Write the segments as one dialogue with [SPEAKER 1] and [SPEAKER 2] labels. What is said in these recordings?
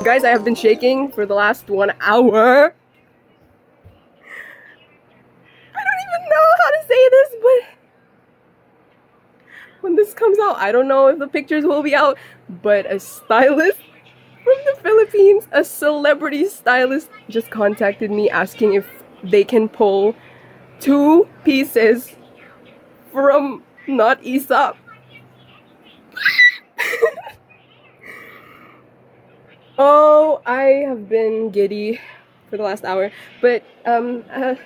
[SPEAKER 1] Guys, I have been shaking for the last 1 hour. I don't even know how to say this, but when this comes out, I don't know if the pictures will be out, but a stylist from the Philippines, a celebrity stylist, just contacted me asking if they can pull 2 pieces from KNOTISA. Oh, I have been giddy for the last hour, but I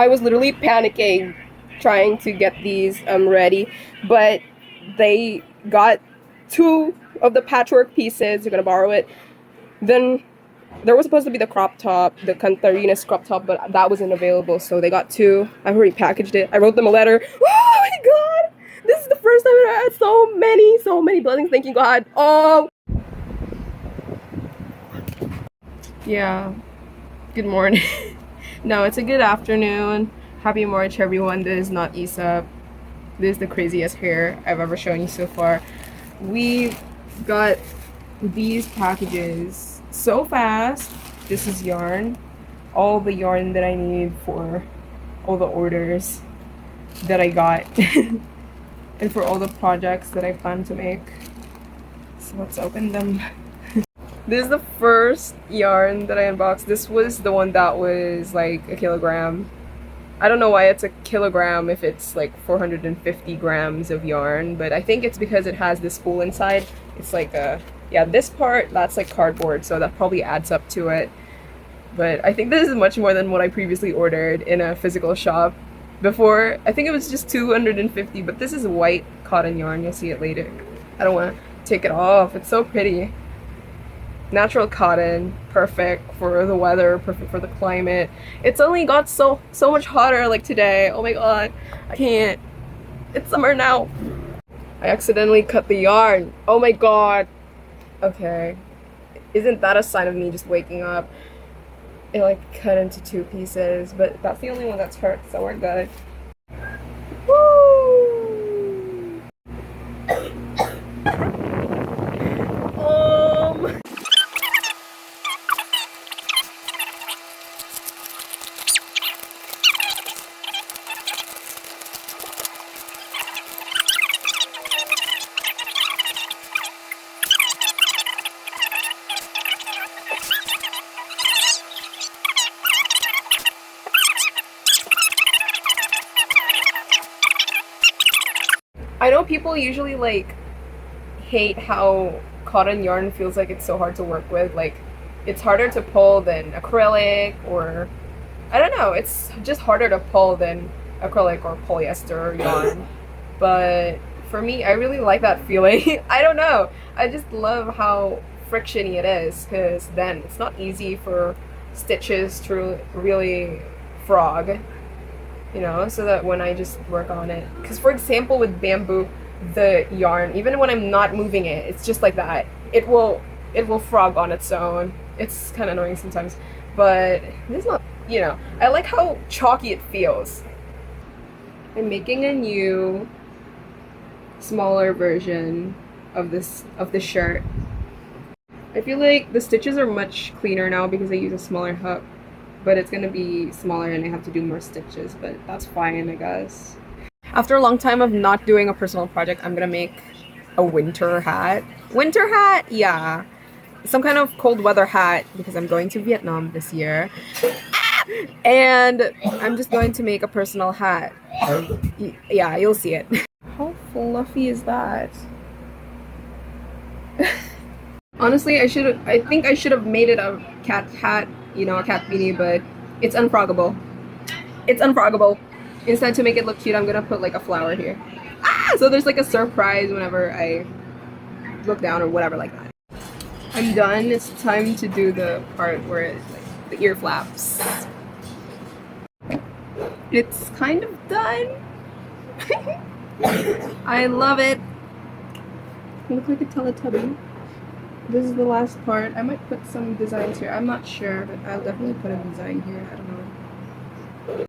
[SPEAKER 1] was literally panicking trying to get these ready, but they got 2 of the patchwork pieces. They're gonna borrow it. Then there was supposed to be the crop top, the Cantarinas crop top, but that wasn't available, so they got 2. I've already packaged it. I wrote them a letter. Oh my god! This is the first time I had so many blessings. Thank you, God. Oh! Yeah. Good morning. No, it's a good afternoon. Happy March, everyone. This is not Isa. This is the craziest hair I've ever shown you so far. We got these packages so fast. This is yarn. All the yarn that I need for all the orders that I got. And for all the projects that I plan to make. So let's open them. This is the first yarn that I unboxed. This was the one that was like a kilogram. I don't know why it's a kilogram if it's like 450 grams of yarn, but I think it's because it has this spool inside. It's like yeah, this part, that's like cardboard, so that probably adds up to it. But I think this is much more than what I previously ordered in a physical shop. Before, I think it was just 250, but this is white cotton yarn. You'll see it later. I don't want to take it off. It's so pretty. Natural cotton, perfect for the weather, perfect for the climate. It's only got so much hotter like today. Oh my god, I can't. It's summer now. I accidentally cut the yarn. Oh my god. Okay. Isn't that a sign of me just waking up? It like cut into 2 pieces, but that's the only one that's hurt, so we're good. Woo! I know people usually like hate how cotton yarn feels like it's so hard to work with. Like it's harder to pull than acrylic, or I don't know, it's just harder to pull than acrylic or polyester yarn. But for me, I really like that feeling. I don't know. I just love how frictiony it is, because then it's not easy for stitches to really frog. You know, so that when I just work on it, because for example with bamboo, the yarn, even when I'm not moving it, it's just like that, it will frog on its own. It's kind of annoying sometimes, but it's not, you know, I like how chalky it feels. I'm making a new smaller version of this shirt. I feel like the stitches are much cleaner now because I use a smaller hook. But it's gonna be smaller and I have to do more stitches, but that's fine, I guess. After a long time of not doing a personal project, I'm gonna make a winter hat. Winter hat? Yeah. Some kind of cold weather hat because I'm going to Vietnam this year. And I'm just going to make a personal hat. Yeah, you'll see it. How fluffy is that? Honestly, I think I should have made it a cat hat, you know, a cat beanie, but it's unfroggable. It's unfroggable. Instead, to make it look cute, I'm gonna put like a flower here. Ah! So there's like a surprise whenever I look down or whatever like that. I'm done. It's time to do the part where it's like the ear flaps. It's kind of done. I love it. I look like a Teletubby. This is the last part. I might put some designs here. I'm not sure, but I'll definitely put a design here. I don't know.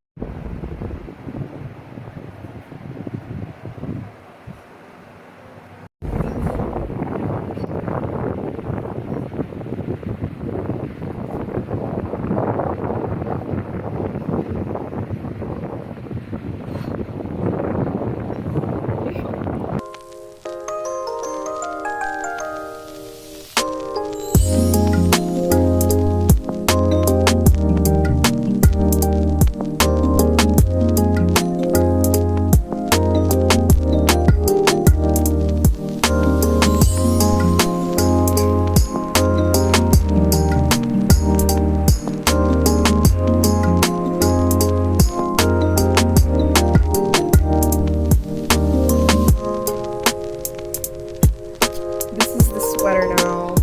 [SPEAKER 1] sweater now.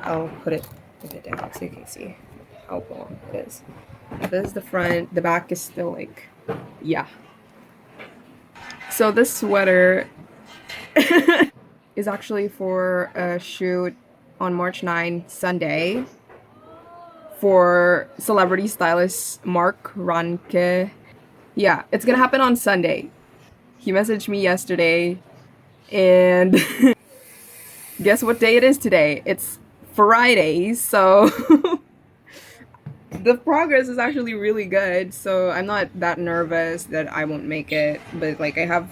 [SPEAKER 1] I'll put it down so you can see how long it is. This is the front. The back is still like, yeah. So this sweater is actually for a shoot on March 9, Sunday, for celebrity stylist Mark Ranke. Yeah, it's gonna happen on Sunday. He messaged me yesterday, and guess what day it is today? It's Friday, so the progress is actually really good, so I'm not that nervous that I won't make it. But like, I have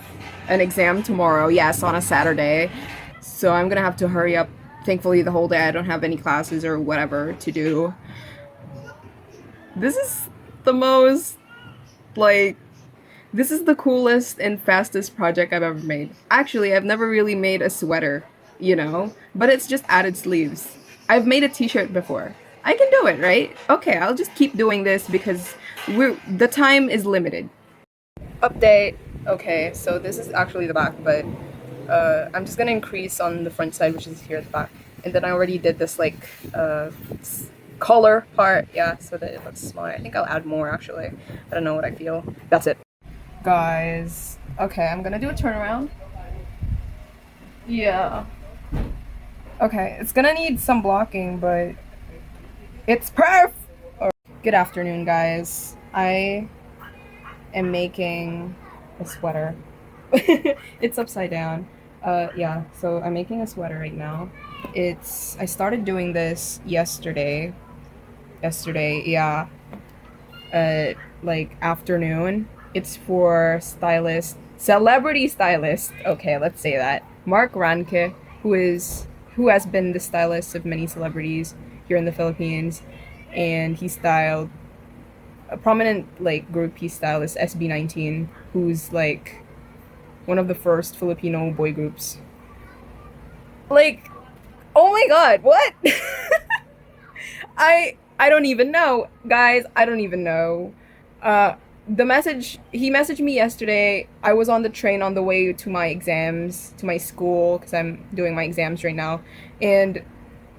[SPEAKER 1] an exam tomorrow, yes, on a Saturday, so I'm gonna have to hurry up. Thankfully the whole day I don't have any classes or whatever to do. This is the most, like, this is the coolest and fastest project I've ever made. Actually, I've never really made a sweater, you know, but it's just added sleeves. I've made a t-shirt before. I can do it, right? Okay, I'll just keep doing this because the time is limited. Update. Okay, so this is actually the back, but I'm just gonna increase on the front side, which is here at the back. And then I already did this like collar part, yeah, so that it looks smaller. I think I'll add more actually. I don't know what I feel. That's it. Guys, okay, I'm gonna do a turnaround. Yeah. Okay, it's gonna need some blocking, but it's perf! Good afternoon, guys. I am making a sweater. It's upside down. Yeah, so I'm making a sweater right now. I started doing this yesterday, yeah, like afternoon. It's for celebrity stylist, okay, let's say that, Mark Ranke, who has been the stylist of many celebrities here in the Philippines, and he styled a prominent like group. He stylist SB19, who's like one of the first Filipino boy groups. Like, oh my god, what? I don't even know, guys. I don't even know. He messaged me yesterday. I was on the train on the way to my exams, to my school, because I'm doing my exams right now, and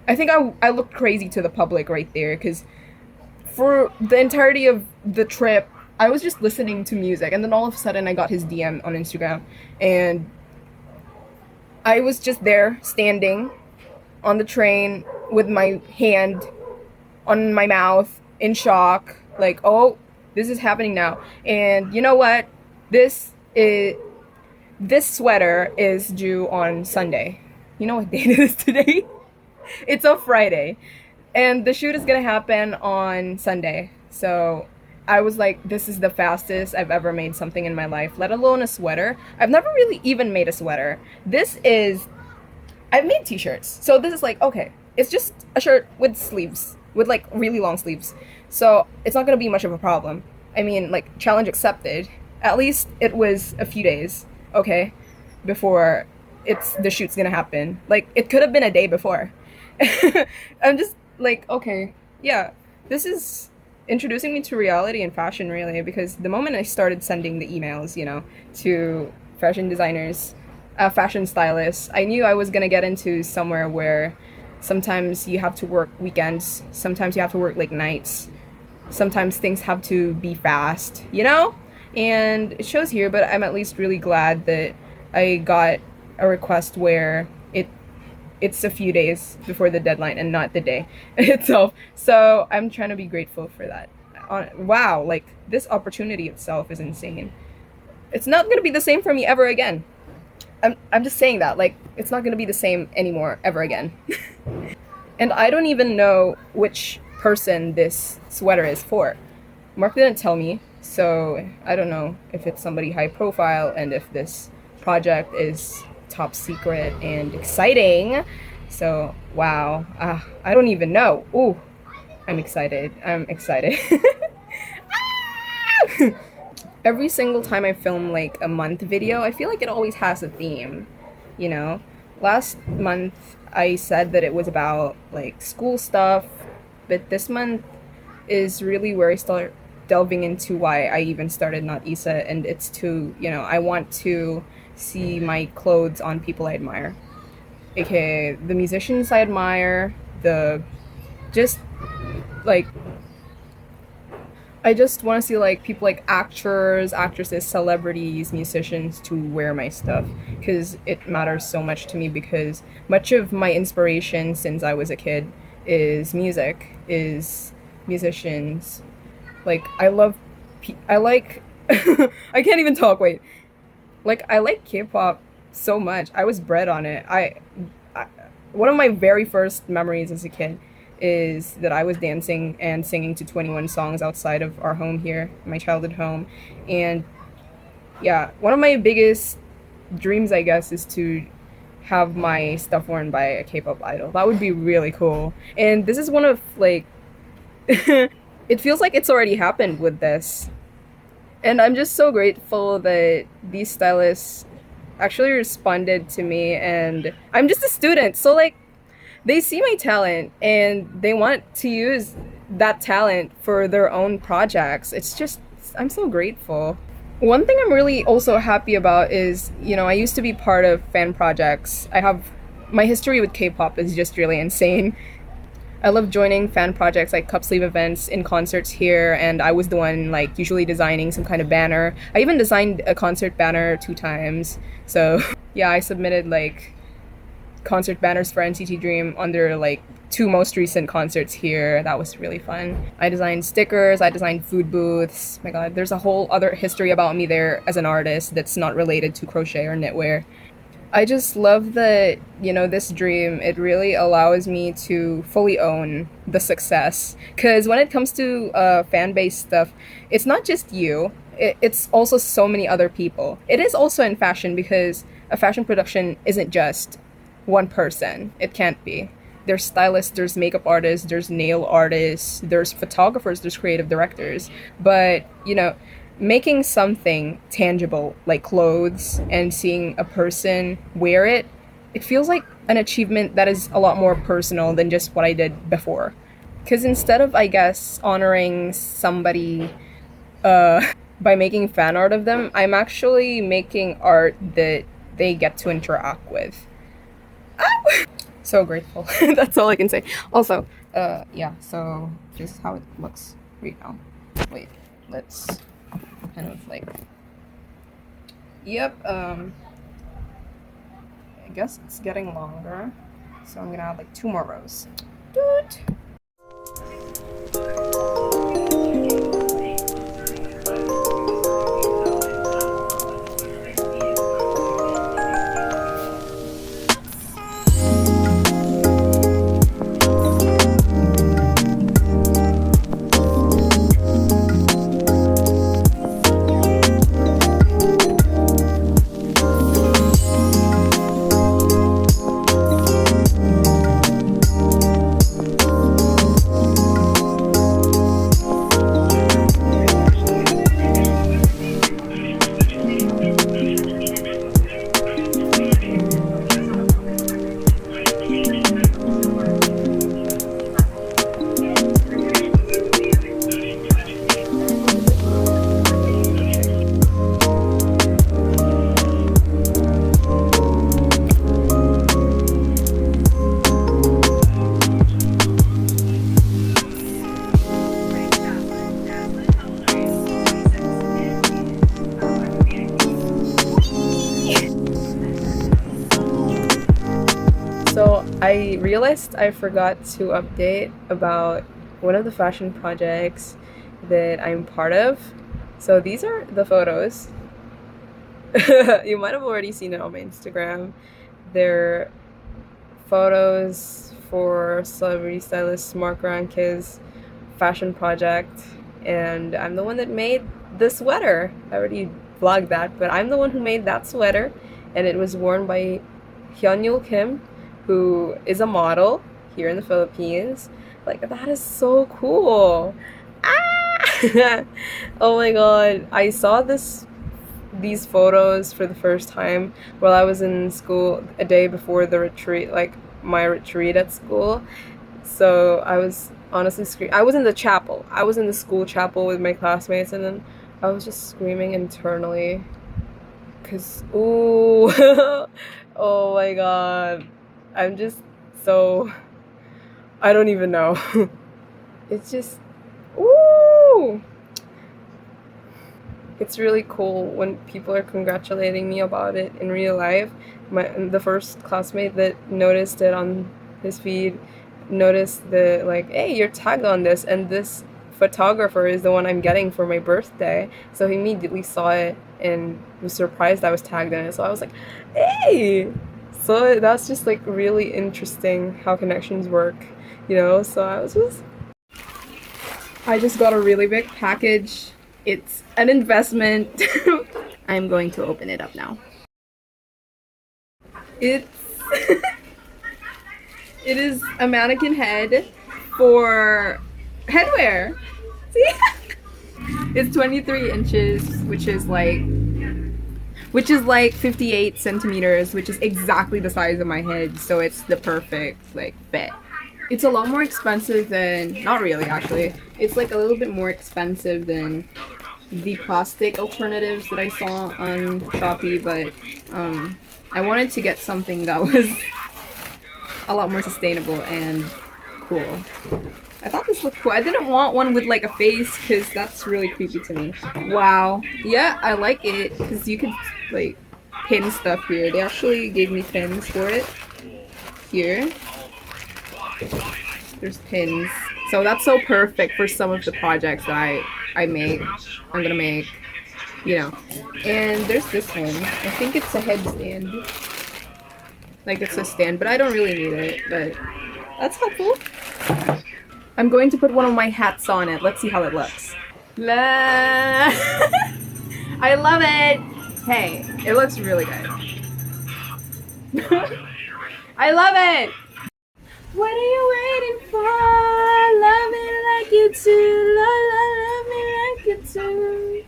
[SPEAKER 1] I think I looked crazy to the public right there, because for the entirety of the trip I was just listening to music, and then all of a sudden I got his DM on Instagram, and I was just there standing on the train with my hand on my mouth in shock, like, oh, this is happening now. And you know what? This sweater is due on Sunday. You know what date it is today? It's a Friday. And the shoot is gonna happen on Sunday. So I was like, this is the fastest I've ever made something in my life, let alone a sweater. I've never really even made a sweater. I've made t-shirts. So this is like, okay, it's just a shirt with sleeves, with like really long sleeves. So it's not gonna be much of a problem. I mean, like, challenge accepted. At least it was a few days, okay, before the shoot's gonna happen. Like, it could have been a day before. I'm just like, okay, yeah, this is introducing me to reality and fashion, really, because the moment I started sending the emails, you know, to fashion designers, fashion stylists, I knew I was gonna get into somewhere where sometimes you have to work weekends, sometimes you have to work like nights, sometimes things have to be fast, you know? And it shows here, but I'm at least really glad that I got a request where it's a few days before the deadline and not the day itself. So I'm trying to be grateful for that. Wow, like, this opportunity itself is insane. It's not gonna be the same for me ever again. I'm just saying that, like, it's not gonna be the same anymore ever again. And I don't even know which person this sweater is for. Mark didn't tell me, so I don't know if it's somebody high profile and if this project is top secret and exciting. So wow, I don't even know. Ooh, I'm excited. Every single time I film like a month video, I feel like it always has a theme, you know? Last month I said that it was about like school stuff, but this month is really where I start delving into why I even started KNOTISA, and it's to, you know, I want to see my clothes on people I admire. aka the musicians I admire, the just like I just want to see like people like actors, actresses, celebrities, musicians to wear my stuff because it matters so much to me because much of my inspiration since I was a kid is music, is musicians. Like I like I can't even talk. Wait. Like I like K-pop so much. I was bred on it. I one of my very first memories as a kid is that I was dancing and singing to 21 songs outside of our home here, my childhood home. And yeah, one of my biggest dreams, I guess, is to have my stuff worn by a K-pop idol. That would be really cool. And this is one of like it feels like it's already happened with this. And I'm just so grateful that these stylists actually responded to me and I'm just a student. So like they see my talent and they want to use that talent for their own projects. It's just I'm so grateful. One thing I'm really also happy about is, I used to be part of fan projects. I have my history with K-pop is just really insane. I love joining fan projects like cup sleeve events in concerts here, and I was the one like usually designing some kind of banner. I even designed a concert banner 2 times. So yeah, I submitted like concert banners for NCT Dream on their like 2 most recent concerts here. That was really fun. I designed stickers, I designed food booths. My god, there's a whole other history about me there as an artist that's not related to crochet or knitwear. I just love that, this dream, it really allows me to fully own the success. Because when it comes to fan based stuff, it's not just you, it's also so many other people. It is also in fashion because a fashion production isn't just one person. It can't be. There's stylists, there's makeup artists, there's nail artists, there's photographers, there's creative directors. But, making something tangible like clothes and seeing a person wear it, it feels like an achievement that is a lot more personal than just what I did before. Because instead of, I guess, honoring somebody by making fan art of them, I'm actually making art that they get to interact with. So grateful. That's all I can say. Also, yeah, so this is how it looks right now. Wait, let's kind of like, yep, I guess it's getting longer, so I'm gonna add like 2 more rows. Doot. So I realized I forgot to update about one of the fashion projects that I'm part of. So these are the photos. You might have already seen it on my Instagram. They're photos for celebrity stylist Mark Ranke's fashion project, and I'm the one that made the sweater. I already vlogged that, but I'm the one who made that sweater, and it was worn by Hyunyul Kim, who is a model here in the Philippines. Like, that is so cool. Ah! Oh my god. I saw these photos for the first time while I was in school a day before the retreat, like my retreat at school. So I was honestly screaming. I was in the chapel. I was in the school chapel with my classmates, and then I was just screaming internally. Cause, ooh, oh my god. I'm just so, I don't even know. It's just, ooh! It's really cool when people are congratulating me about it in real life. The first classmate that noticed it on his feed noticed the, like, hey, you're tagged on this, and this photographer is the one I'm getting for my birthday. So he immediately saw it and was surprised I was tagged in it. So I was like, hey! So that's just like really interesting how connections work, you know? So I just got a really big package. It's an investment. I'm going to open it up now. It's it is a mannequin head for headwear. See? It's 23 inches, which is like 58 centimeters, which is exactly the size of my head, so it's the perfect like fit. It's a lot more expensive than, not really actually, it's like a little bit more expensive than the plastic alternatives that I saw on Shopee, but I wanted to get something that was a lot more sustainable and cool. I thought this looked cool. I didn't want one with like a face because that's really creepy to me. Wow. Yeah, I like it because you could like pin stuff here. They actually gave me pins for it. Here. There's pins. So that's so perfect for some of the projects that I'm gonna make, you know. And there's this one. I think it's a headstand. Like it's a stand, but I don't really need it, but that's helpful. I'm going to put one of my hats on it. Let's see how it looks. La I love it! Hey, it looks really good. I love it! What are you waiting for? Love me like you do. Love me like you do.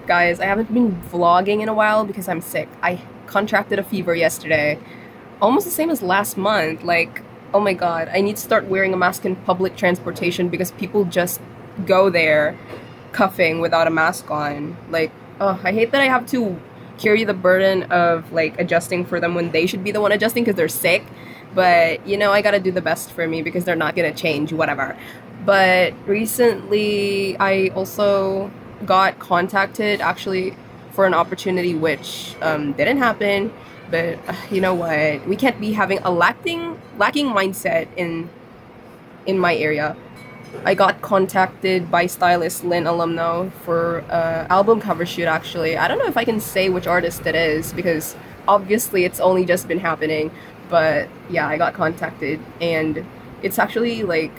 [SPEAKER 1] Guys, I haven't been vlogging in a while because I'm sick. I contracted a fever yesterday. Almost the same as last month. Like, oh my god, I need to start wearing a mask in public transportation because people just go there cuffing without a mask on. Like, oh, I hate that I have to carry the burden of like adjusting for them when they should be the one adjusting because they're sick. But, you know, I gotta do the best for me because they're not gonna change, whatever. But recently, I also got contacted actually for an opportunity which didn't happen. But you know what? We can't be having a lacking mindset in my area. I got contacted by stylist Lynn Alumno for an album cover shoot actually. I don't know if I can say which artist it is because obviously it's only just been happening. But yeah, I got contacted and it's actually like,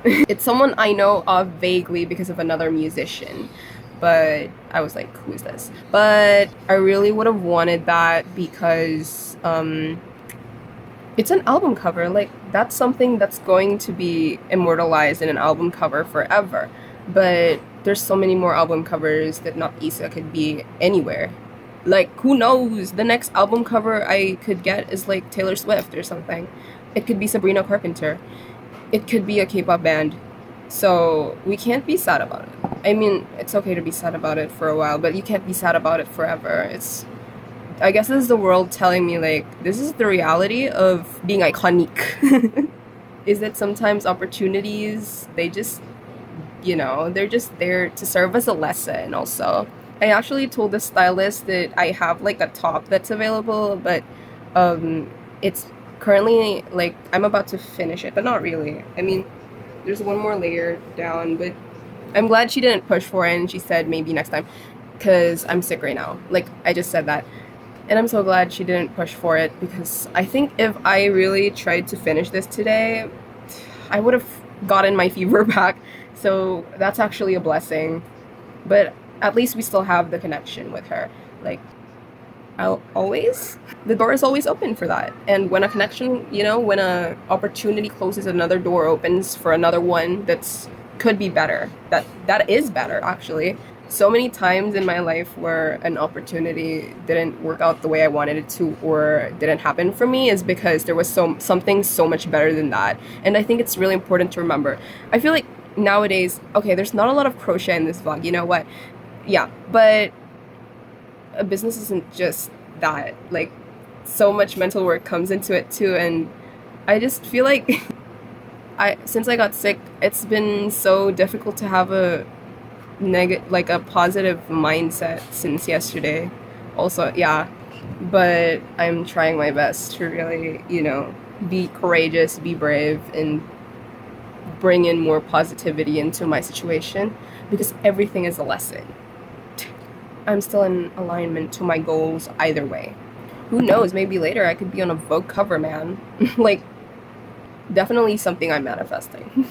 [SPEAKER 1] it's someone I know of vaguely because of another musician. But I was like, who is this? But I really would have wanted that because it's an album cover. Like, that's something that's going to be immortalized in an album cover forever. But there's so many more album covers that KNOTISA could be anywhere. Like, who knows? The next album cover I could get is like Taylor Swift or something. It could be Sabrina Carpenter. It could be a K-pop band. So we can't be sad about it. I mean, it's okay to be sad about it for a while, but you can't be sad about it forever. I guess this is the world telling me like, this is the reality of being iconic. Is that sometimes opportunities, they just, you know, they're just there to serve as a lesson also. I actually told the stylist that I have like a top that's available, but it's currently like I'm about to finish it, but not really. I mean, there's one more layer down, but I'm glad she didn't push for it and she said maybe next time because I'm sick right now. Like, I just said that. And I'm so glad she didn't push for it because I think if I really tried to finish this today, I would have gotten my fever back. So that's actually a blessing. But at least we still have the connection with her. Like, the door is always open for that. And when a connection, you know, when a opportunity closes, another door opens for another one that's could be better. That is better, actually. So many times in my life where an opportunity didn't work out the way I wanted it to or didn't happen for me is because there was something so much better than that. And I think it's really important to remember. I feel like nowadays, okay, there's not a lot of crochet in this vlog, you know what? Yeah, but a business isn't just that. Like, so much mental work comes into it too, and I just feel like since I got sick, it's been so difficult to have a like a positive mindset since yesterday. Also, yeah, but I'm trying my best to really, be courageous, be brave, and bring in more positivity into my situation because everything is a lesson. I'm still in alignment to my goals either way. Who knows, maybe later I could be on a Vogue cover, man. Like, definitely something I'm manifesting.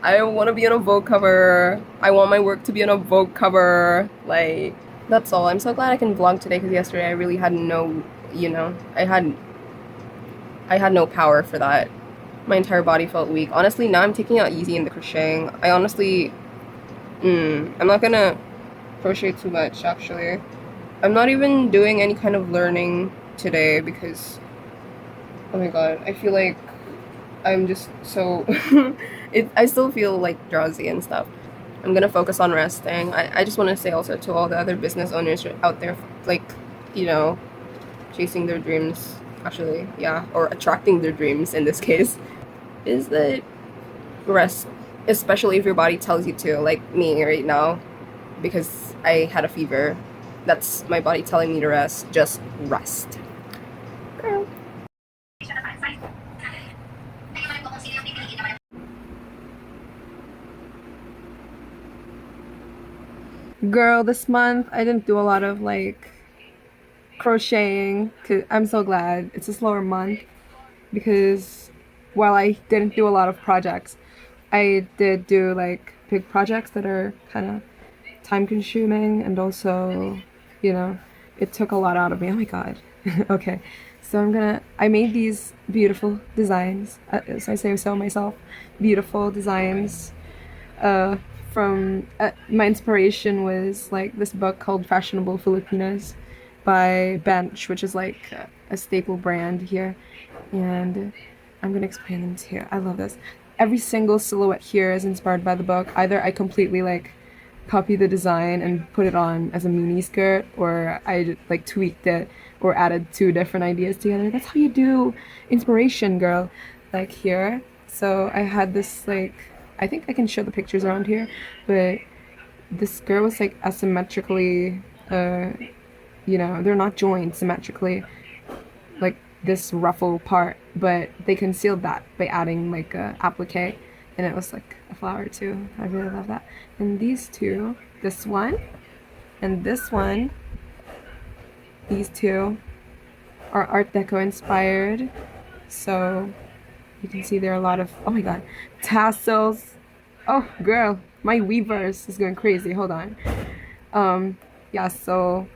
[SPEAKER 1] I want to be on a Vogue cover. I want my work to be on a Vogue cover. Like, that's all. I'm so glad I can vlog today because yesterday I really had no, I had no power for that. My entire body felt weak. Honestly, now I'm taking it easy in the crocheting. I honestly, I'm not gonna crochet too much actually. I'm not even doing any kind of learning today because, oh my god, I feel like I'm just so, I still feel like drowsy and stuff. I'm gonna focus on resting. I just want to say also to all the other business owners out there, like, chasing their dreams, actually, yeah, or attracting their dreams in this case, is that rest, especially if your body tells you to, like me right now, because I had a fever. That's my body telling me to rest. Just rest. Girl. Girl, this month I didn't do a lot of like crocheting. Cause I'm so glad it's a slower month because while I didn't do a lot of projects, I did do like big projects that are kind of time consuming and also, it took a lot out of me. Oh my god. Okay. So I made these beautiful designs, as I say so myself, beautiful designs from my inspiration was like this book called Fashionable Filipinas by Bench, which is like a staple brand here, and I'm gonna explain them to you. I love this. Every single silhouette here is inspired by the book. Either I completely like copy the design and put it on as a mini skirt, or I like tweaked it or added two different ideas together. That's how you do inspiration, girl. Like here. So I had this like, I think I can show the pictures around here, but this skirt was like asymmetrically, they're not joined symmetrically, like this ruffle part, but they concealed that by adding like a applique, and it was like a flower too. I really love that. And these two, this one and this one, these two are Art Deco inspired. So you can see there are a lot of, oh my god, tassels. Oh girl, my Weverse is going crazy. Hold on. Yeah, so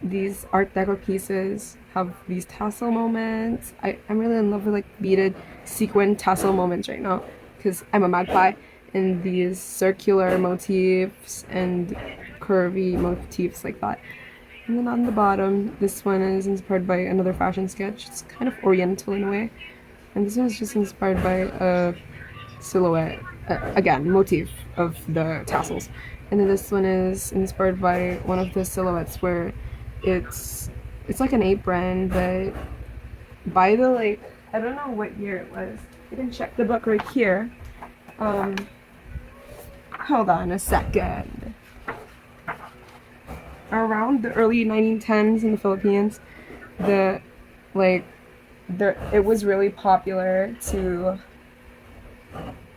[SPEAKER 1] these Art Deco pieces have these tassel moments. I'm really in love with like beaded sequin tassel moments right now because I'm a magpie, and these circular motifs and curvy motifs like that. And then on the bottom, this one is inspired by another fashion sketch. It's kind of oriental in a way. And this one is just inspired by a silhouette, again, motif of the tassels. And then this one is inspired by one of the silhouettes where it's like an apron, but by the like, I don't know what year it was. I didn't check the book right here. Hold on a second. Around the early 1910s in the Philippines, it was really popular to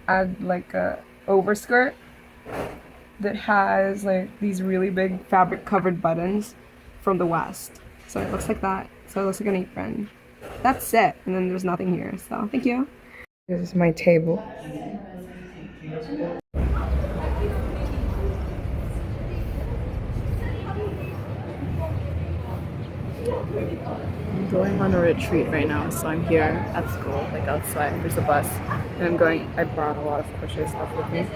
[SPEAKER 1] add like a overskirt that has like these really big fabric covered buttons from the West. So it looks like that. So it looks like an apron. That's it. And then there's nothing here. So thank you. This is my table. I'm going on a retreat right now, so I'm here at school, like outside. There's a bus, and I brought a lot of crochet stuff with me.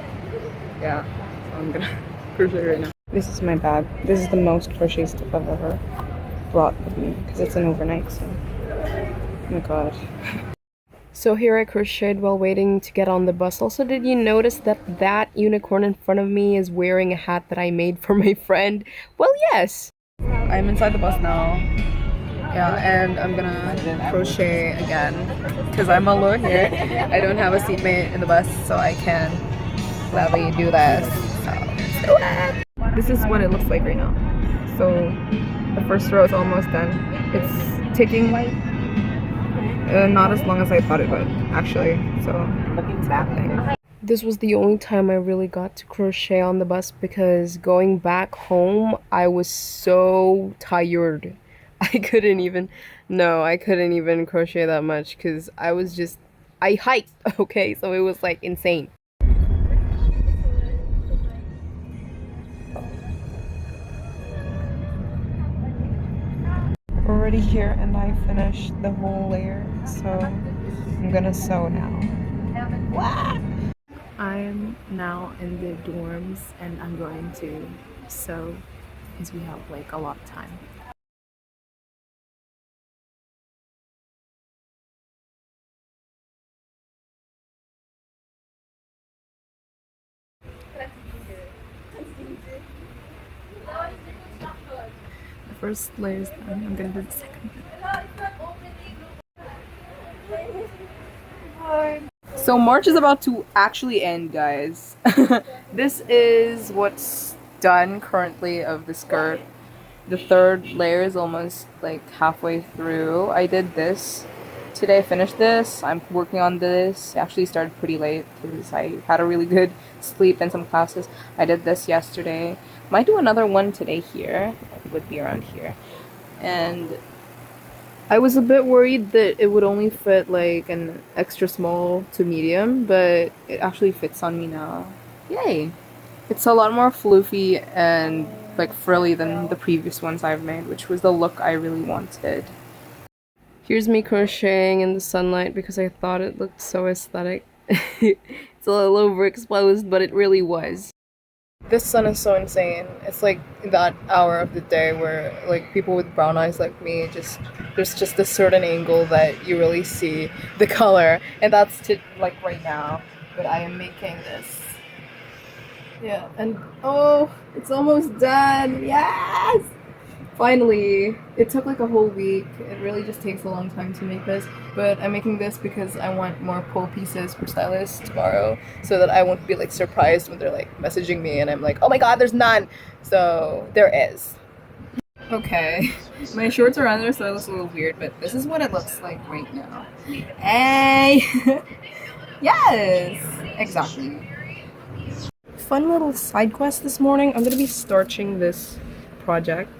[SPEAKER 1] Yeah, so I'm gonna crochet right now. This is my bag. This is the most crochet stuff I've ever brought with me because it's an overnight, so oh my god. So here I crocheted while waiting to get on the bus. Also, did you notice that that unicorn in front of me is wearing a hat that I made for my friend? Well, yes! I'm inside the bus now. Yeah, and I'm gonna crochet again because I'm alone here. I don't have a seatmate in the bus, so I can gladly do this. So let's do it. This is what it looks like right now. So the first row is almost done. It's taking not as long as I thought it would, actually. So looking back. This was the only time I really got to crochet on the bus because going back home, I was so tired. I couldn't even, no, I couldn't even crochet that much because I hiked, okay? So it was like insane. Already here and I finished the whole layer, so I'm gonna sew now. I'm now in the dorms and I'm going to sew because we have like a lot of time. The first layer is done. I'm gonna do the second. So March is about to actually end, guys. This is what's done currently of the skirt. The third layer is almost like halfway through. I did this today. I finished this. I'm working on this. I actually started pretty late because I had a really good sleep and some classes. I did this yesterday. Might do another one today here. It would be around here. And I was a bit worried that it would only fit like an extra small to medium, but it actually fits on me now. Yay! It's a lot more floofy and like frilly than the previous ones I've made, which was the look I really wanted. Here's me crocheting in the sunlight because I thought it looked so aesthetic. It's a little overexposed, but it really was. This sun is so insane. It's like that hour of the day where like people with brown eyes like me there's just a certain angle that you really see the color, and that's to like right now. But I am making this. Yeah, and oh, it's almost done. Yes! Finally, it took like a whole week. It really just takes a long time to make this, but I'm making this because I want more pull pieces for stylists tomorrow so that I won't be like surprised when they're like messaging me and I'm like, oh my god, there's none. So there is. Okay, my shorts are under, so it looks a little weird, but this is what it looks like right now. Hey! Yes! Exactly. Fun little side quest this morning. I'm gonna be starching this project.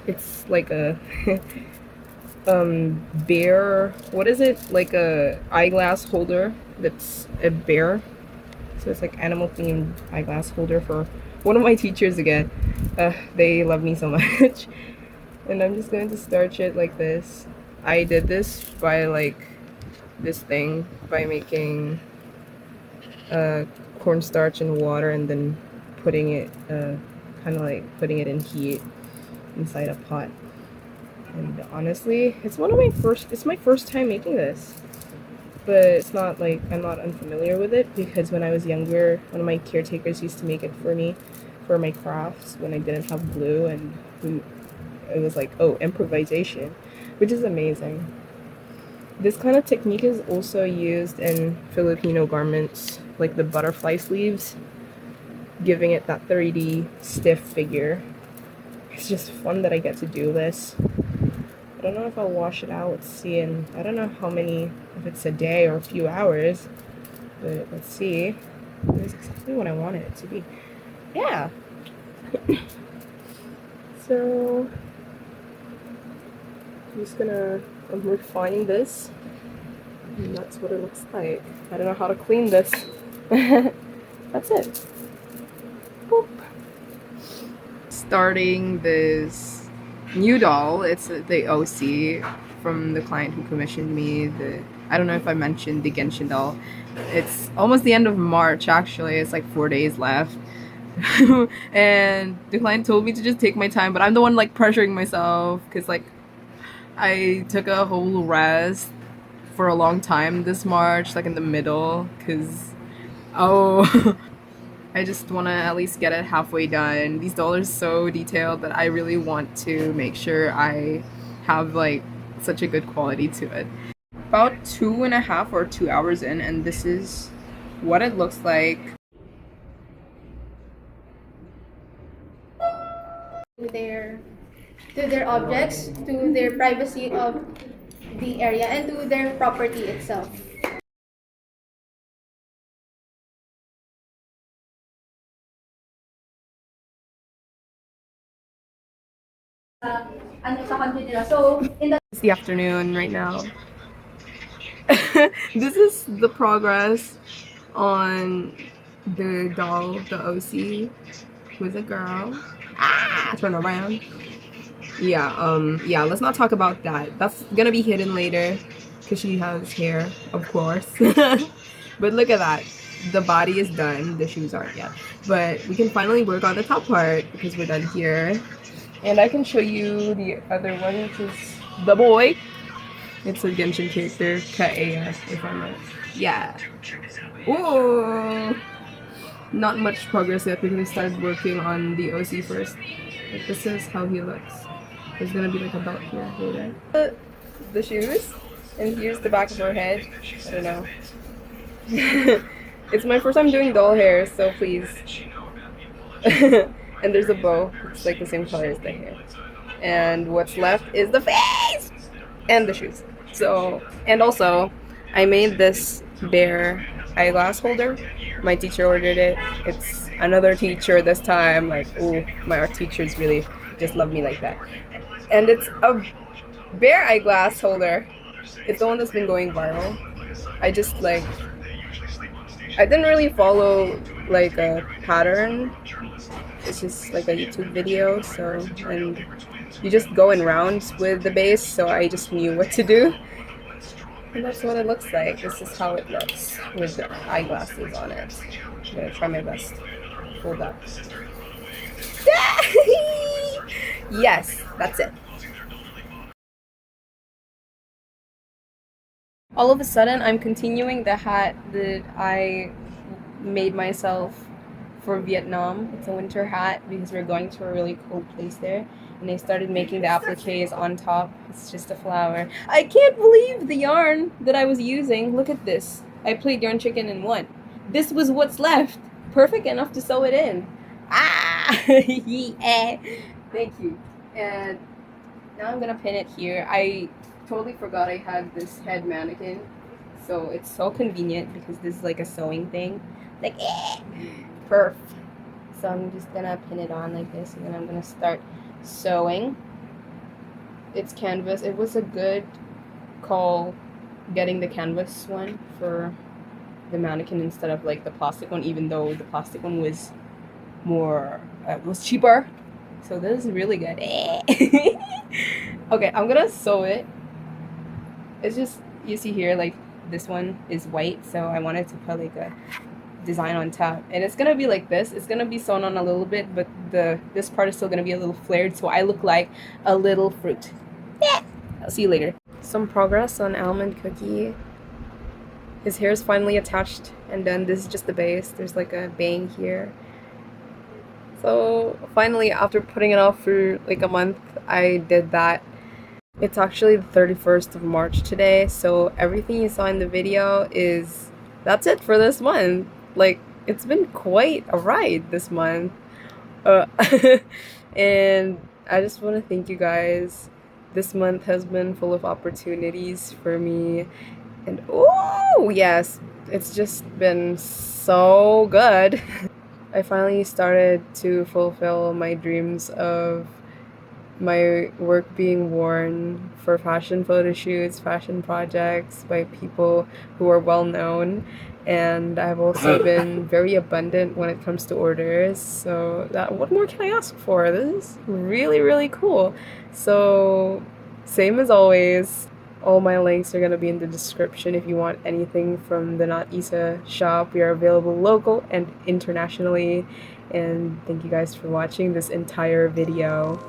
[SPEAKER 1] It's like a bear, what is it? Like a eyeglass holder that's a bear. So it's like animal themed eyeglass holder for one of my teachers again. They love me so much. And I'm just going to starch it like this. I did this by like this thing by making cornstarch and water and then putting it kind of like putting it in heat inside a pot. And honestly, it's my first time making this. But it's not like I'm not unfamiliar with it because when I was younger, one of my caretakers used to make it for me for my crafts when I didn't have glue, and it was like, oh, improvisation, which is amazing. This kind of technique is also used in Filipino garments, like the butterfly sleeves, giving it that 3D stiff figure. It's just fun that I get to do this. I don't know if I'll wash it out. Let's see. And I don't know how many, if it's a day or a few hours. But let's see. It's exactly what I wanted it to be. Yeah. So I'm refining this. And that's what it looks like. I don't know how to clean this. That's it. Boop. Starting this new doll. It's the OC from the client who commissioned me. I don't know if I mentioned the Genshin doll. It's almost the end of March, actually. It's like 4 days left. And the client told me to just take my time, but I'm the one like pressuring myself because like I took a whole rest for a long time this March, like in the middle, because I just want to at least get it halfway done. These dolls are so detailed that I really want to make sure I have like such a good quality to it. About 2.5 or 2 hours in, and this is what it looks like.
[SPEAKER 2] To their objects, to their privacy of the area, and to their property itself. Ano sa country nila. So, in the
[SPEAKER 1] It's the afternoon right now. This is the progress on the doll, the OC, who's a girl. Ah, turn around. Yeah, let's not talk about that. That's gonna be hidden later because she has hair, of course. But look at that. The body is done. The shoes aren't yet. But we can finally work on the top part because we're done here. And I can show you the other one, which is the boy. It's a Genshin character, Kaeya, if I'm right. Yeah. Ooh! Not much progress yet because we started working on the OC first. But this is how he looks. There's gonna be like a belt here later. The shoes, and here's the back of her head. I don't know. It's my first time doing doll hair, so please. And there's a bow. It's like the same color as the hair. And what's left is the face and the shoes. So, and also, I made this bear eyeglass holder. My teacher ordered it. It's another teacher this time. Like, ooh, my art teachers really just love me like that. And it's a bear eyeglass holder. It's the one that's been going viral. I just like, I didn't really follow like a pattern. It's just like a YouTube video, so, and you just go in rounds with the base, so I just knew what to do. And that's what it looks like. This is how it looks with the eyeglasses on it. I'm gonna try my best. Hold up. Yes, that's it. All of a sudden, I'm continuing the hat that I made myself for Vietnam. It's a winter hat because we're going to a really cold place there. And they started making the appliques on top. It's just a flower. I can't believe the yarn that I was using. Look at this. I played yarn chicken in one. This was what's left. Perfect enough to sew it in. Ah! Yeah. Thank you. And now I'm gonna pin it here. I totally forgot I had this head mannequin. So it's so convenient because this is like a sewing thing. Like, perf. So I'm just gonna pin it on like this, and then I'm gonna start sewing. It's canvas. It was a good call getting the canvas one for the mannequin instead of like the plastic one, even though the plastic one was more was cheaper. So this is really good. Okay, I'm gonna sew it. It's just, you see here, like this one is white, so I wanted to put like a design on top, and it's gonna be like this. It's gonna be sewn on a little bit, but this part is still gonna be a little flared, so I look like a little fruit. I'll see you later. Some progress on Almond Cookie. His hair is finally attached, and then this is just the base. There's like a bang here. So finally, after putting it off for like a month, I did that. It's actually the 31st of March today, so everything you saw in the video that's it for this month. Like, it's been quite a ride this month. And I just want to thank you guys. This month has been full of opportunities for me. And oh, yes, it's just been so good. I finally started to fulfill my dreams of my work being worn for fashion photo shoots, fashion projects by people who are well known. And I've also been very abundant when it comes to orders. So what more can I ask for? This is really, really cool. So same as always, all my links are going to be in the description if you want anything from the KNOTISA shop. We are available local and internationally. And thank you guys for watching this entire video.